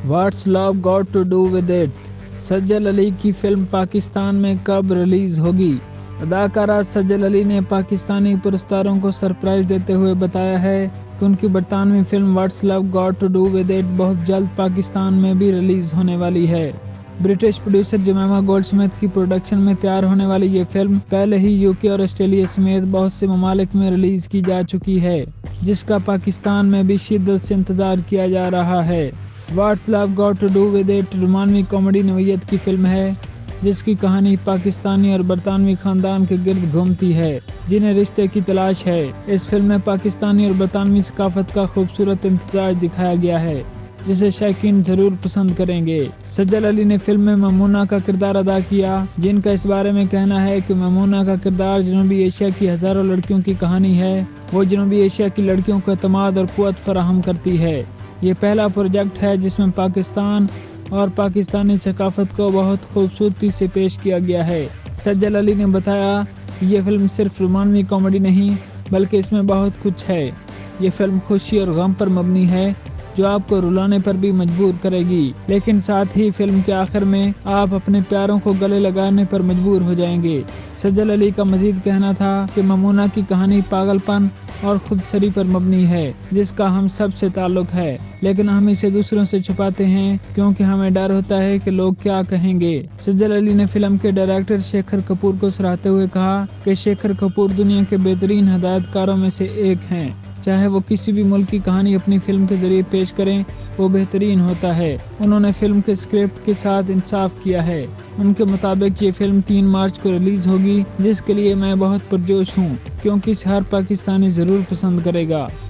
What's Love Got to Do With It? सज्जल अली की film Pakistan में कब रिलीज होगी? अदाकारा सज्जल अली ने पाकिस्तानी पुरस्कारों को सरप्राइज देते हुए बताया है कि उनकी बरतानवी film What's Love Got to Do With It बहुत जल्द पाकिस्तान में भी रिलीज होने वाली है। ब्रिटिश प्रोड्यूसर जमीमा गोल्डस्मिथ की प्रोडक्शन में तैयार होने वाली ये फिल्म पहले ही यूके और ऑस्ट्रेलिया समेत बहुत से ममालिक में रिलीज की जा चुकी है, जिसका पाकिस्तान में भी शिद्दत से इंतजार किया जा रहा है। What's Love Got to Do With It रोमानवी कॉमेडी नोयत की फिल्म है, जिसकी कहानी पाकिस्तानी और बरतानवी खानदान के गिर्द घूमती है जिन्हें रिश्ते की तलाश है। इस फिल्म में पाकिस्तानी और बरतानवी सकाफत का खूबसूरत इम्तिजाज दिखाया गया है, जिसे शायकीन जरूर पसंद करेंगे। सज्जल अली ने फिल्म में ममूना का किरदार अदा किया, जिनका इस बारे में कहना है कि ममूना का किरदार जनूबी एशिया की हजारों लड़कियों की कहानी है। वो जनूबी एशिया की लड़कियों को एतमाद और कुव्वत फराहम करती है। ये पहला प्रोजेक्ट है जिसमें पाकिस्तान और पाकिस्तानी सकाफत को बहुत खूबसूरती से पेश किया गया है। सज्जल अली ने बताया कि ये फिल्म सिर्फ रोमानवी कॉमेडी नहीं बल्कि इसमें बहुत कुछ है। ये फिल्म खुशी और गम पर मबनी है जो आपको रुलाने पर भी मजबूर करेगी, लेकिन साथ ही फिल्म के आखिर में आप अपने प्यारों को गले लगाने पर मजबूर हो जाएंगे। सज्जल अली का मजीद कहना था कि ममूना की कहानी पागलपन और खुदसरी पर मबनी है, जिसका हम सब से ताल्लुक है, लेकिन हम इसे दूसरों से छुपाते हैं क्योंकि हमें डर होता है कि लोग क्या कहेंगे। सज्जल अली ने फिल्म के डायरेक्टर शेखर कपूर को सराहते हुए कहा कि शेखर कपूर दुनिया के बेहतरीन हदायतकारों में से एक हैं। चाहे वो किसी भी मुल्क की कहानी अपनी फिल्म के जरिए पेश करें, वो बेहतरीन होता है। उन्होंने फिल्म के स्क्रिप्ट के साथ इंसाफ किया है। उनके मुताबिक ये फिल्म 3 मार्च को रिलीज होगी, जिसके लिए मैं बहुत पुरजोश हूँ क्योंकि इसे हर पाकिस्तानी जरूर पसंद करेगा।